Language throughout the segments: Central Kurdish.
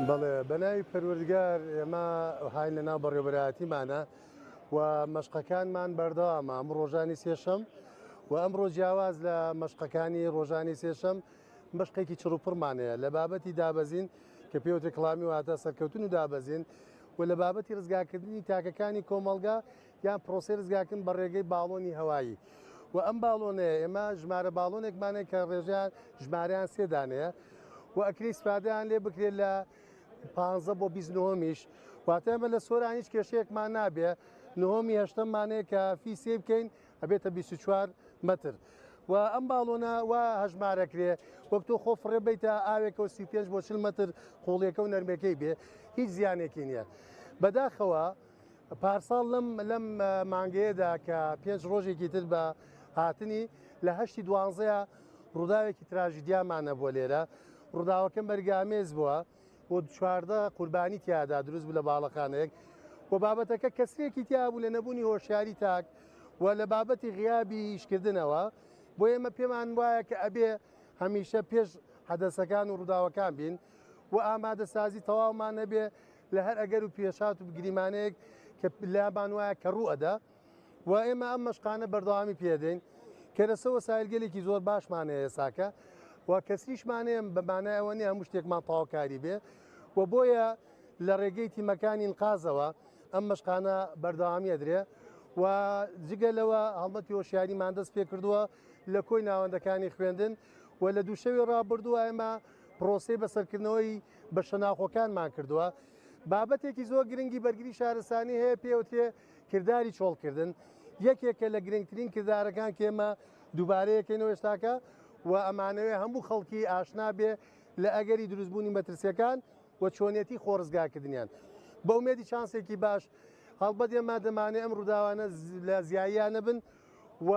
بەڵێ بەناوی پەروەردگار ئێمە هاین لەناو بەڕێوەبەرایەتیمانە و مەشقەکانمان بەردەوامە ئەم ڕۆژانی سێشەم و ئەمڕۆ جیاواز لە مەشقەکانی ڕۆژانی سێشەم مەشقێکی چڕوپڕمانەیە لە بابەتی دابەزین کە پێوتێک کڵامی واتە سەرکەوتن و دابەزین و لە بابەتی ڕزگاکردنی تاکەکانی کۆمەلگا یان پرۆسی ڕزگاکردن بە ڕێگەی باڵۆنی هەوایی و ئەم باڵۆنەیە ئێمە ژمارە باڵۆنێکمانێک کە ڕێژیان ژمارەیان سێدانەیە و ئەکری سپادیان لێ بکرێت لە 15 بۆ 29میش واتە ئەمە لە سۆران هیچ کێشەیەکمان نابێ نهۆمی هەشتممانەیە کە فی سێ بکەین ئەبێتە 24 متر و ئەم باڵۆنە وا هەژمارەکرێ وەک تۆ خۆ فڕێ بیتە ئاوێکەوە 35 بۆ 40 متر قوڵیەکە و نەرمەکەی بێ هیچ زیانێکی نییە بەداخەوە پارساڵ لەم مانگەیەدا کە 5 ڕۆژێکی تر بە هاتنی لە هەشتی دوانزەیە ڕووداوێکی تراژیدیامانە بۆ لێرە ڕووداوەکەم بەرگامێز بووە بۆ چواردە قوربانی تیادا دروست بوو لە باڵەخانەیەک و بابەتەکە کەسێکی تیابوو لە نەبوونی هۆشیاری تاک و لە بابەتی غیابی ئیشکردنەوە بۆ ئێمە پێمان وایە کە ئەبێ هەمیشە پێش حەدەسەکان و ڕووداوەکان بین و ئامادە سازی تەواومان نەبێ لە هەر ئەگەر و پێشات و بگریمانەیەک کە لامان وایە کە ڕوئەدا و ئێمە ئەم مەشقانە بەردەوامی پێدەین کەرەسەوە سایلگەلێکی زۆر باشمانەیە ساکە و کەسریشمانەیە بەمانای ئەوە نیە هەموو شتێکمان تەواوکاری بێ و بۆیە لە ڕێگەی تیمەکانی ئینقازەوە ئەم مەشقانە بەردەوامی ئەدرێ و جگە لەوە هەڵمەتی هۆشیاریمان دەست پێ کردووە لە کۆی ناوەندەکانی خوێندن و لە دووشەوی ڕابردووە ئێمە پرۆسەی بەسەرکردنەوەی بە شەناخۆکانمان کردووە بابەتێکی زۆر گرنگی بەرگری شارستانی هەیە پێوتێ کردداری چۆڵکردن یەکێکە لە گرنگترین کردارەکان کێمە دووبارەیەکەینەوە ئێستاکە و ئەمانەوێ هەموو خەڵکی ئاشنا بێ لە ئەگەری دروستبوونی مەترسیەکان و چۆنیەتی خۆڕزگاکردنیان بە ئومێدی چانسێکی باش هەڵبەت ئێمە دەمانێت ئەم ڕووداوانە لە زیاییانە بن و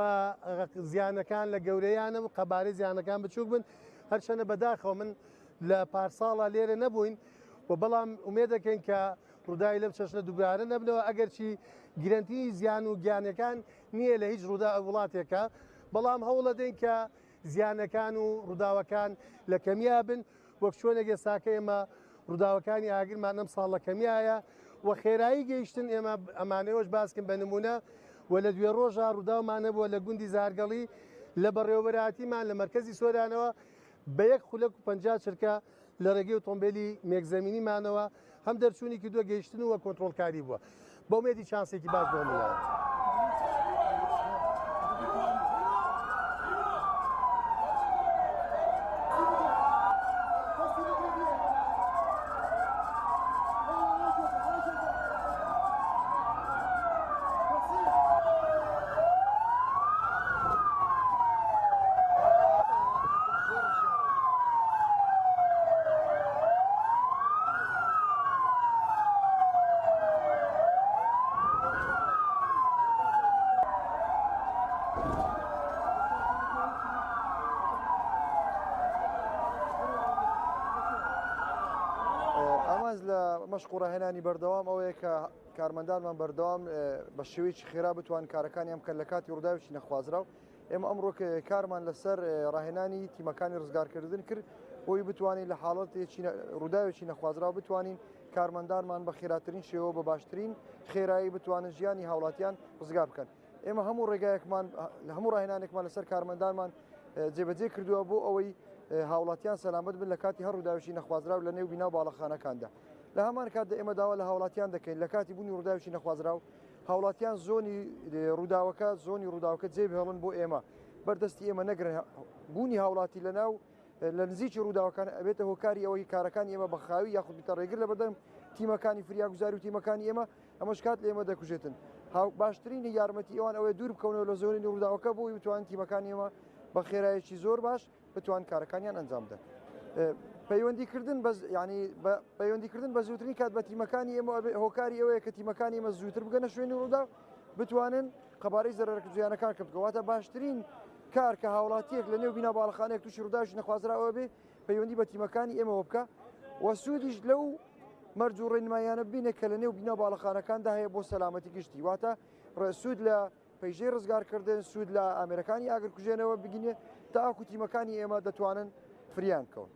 زیانەکان لە گەورەیانە و قەبارەی زیانەکان بچووک بن هەرچەنە بەداخەوە من لە پارساڵە لێرە نەبووین و بەڵام ئومێ دەکەین کە ڕووداوی لەم چەشنە دووبارە نەبنەوە ئەگەرچی گرنگترین زیان و گیانەکان نییە لە هیچ ڕوودا وڵاتێکە بەڵام هەوڵە دەین کە زیانەکان و ڕووداوەکان لە کەمیا بن وەک چۆنێک ساکە ئێمە ڕووداوەکانی ئاگرمان ئەم ساڵ لە کەمیایە و خێرایی گەیشتن ئێمە ئەمانەوەش باسکن بە نمونە و لە دوێ ڕۆژە ڕووداومانە بووە لە گوندی زارگەڵی لە بەڕێوەبەراتیمان لە مەرکەزی سۆرانەوە بە 150 چرکە لە ڕێگەی ئۆتۆمبیلی مێکزەمینیمانەوە هەم دەرچوونی کردووە گەیشتن و کۆنتڕۆلکاری بووە بە ئومێدی چانسێکی باش بۆ ملات. مەشق و ڕاهێنانی بەردەوام ئەوەیە کە کارمەندانمان بەردەوام بە شێوەیەکی خێرا بتوان کارەکانیان بکەن لە کاتی ڕووداوێکی نەخوازراو ئێمە ئەمڕۆ کارمان لەسەر ڕاهێنانی تیمەکانی ڕزگارکردن کرد بۆی بتوانین لە حاڵەتێکی ڕووداوێکی نەخوازراو بتوانین کارمەندانمان بە خێراترین شێوە بە باشترین خێرایی بتوانن ژیانی هاوڵاتیان ڕزگار بکەن ئێمە هەموو ڕێگایەکمان هەموو ڕاهێنانێکمان لەسەر کارمەندانمان جێبەجێ کردووە بۆ ئەوەی هاوڵاتیان سەلامەت بن لە کاتی هەر ڕووداوێکی نەخوازراو لە نێو بیناو باڵەخانەکاندا لە هەمان کاتدا ئێمە داوا لە هاوڵاتیان دەکەین لە کاتی بوونی ڕووداوێکی نەخوازراو هاوڵاتیان زۆنی ڕووداوەکە جێبهێڵن بۆ ئێمە بەردەستی ئێمە نەگرن بوونی هاوڵاتی لەناو لە نزیکی ڕووداوەکان ئەبێتە هۆکاری ئەوەی کارەکانی ئێمە بەخاوی یاخود بتە ڕێگر لە بەردەم تیمەکانی فریاگوزاری و تیمەکانی ئێمە ئەمەش کات لە ئێمە دەکوژێتن باشترین یارمەتی ئەوان ئەوەیە دوور بکەونەوە لە زۆنی ڕووداوەکە بۆی بتوان تیمەکانی ئێمە بە خێرایەکی زۆر باش بتوان کارەکانیان ئەنجام بدەن پەیوەندیکردن بە زووترین کات بە تیمەکانی ئێمە هۆکاری ئەوەیە کە تیمەکانی ئێمە زووتر بگەنە شوێنی ڕوودا بتوانن قەبارەی زەرەرکردویانەکان کە بکەواتە باشترین کار کە هاوڵاتیەک لە نێو بینە باڵەخانەیەک تووشی ڕووداوێکی نەخوازراوە بێ پەیوەندی بە تیمەکانی ئێمەوە بکە و سوودیش لەو مەرج و ڕێنمایانە بینێک کە لە نێو بینە باڵەخانەکاندا هەیە بۆ سەلامەتی گشتی واتە سوود لە پەیژەی ڕزگارکردن سوود لە ئامێرەکانی ئاگرکوژێنەوە بگینێ تاکو تیمەکانی ئێمە دەتوانن فریان بکەون.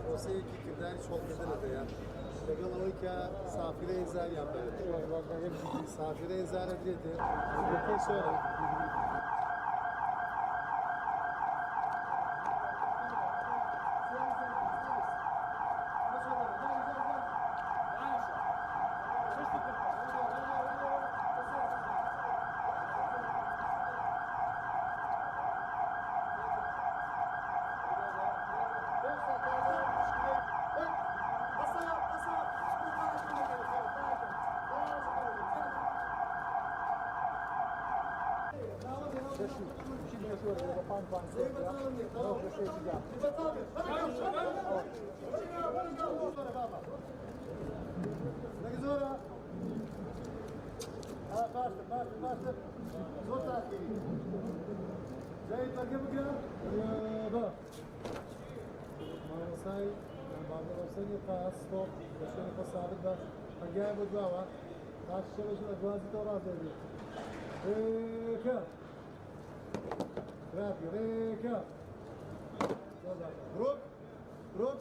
پرۆسەیەکی کردانی چۆڵکردنەکەیە لەگەڵ ئەوەی کە سافرەی زانیان بێت سافرەی زانە درێتێ سۆرە زۆر تاخیری جای بەرگە بگرە بە مامۆسای باڵەسەری پاسپۆرت لە شوێنی خۆ سابت بە هەرگای بۆ دواوە تا شەوەش لە دوازیتەوە ڕازێبێت ڕێکە راپی ڕێکە ڕۆک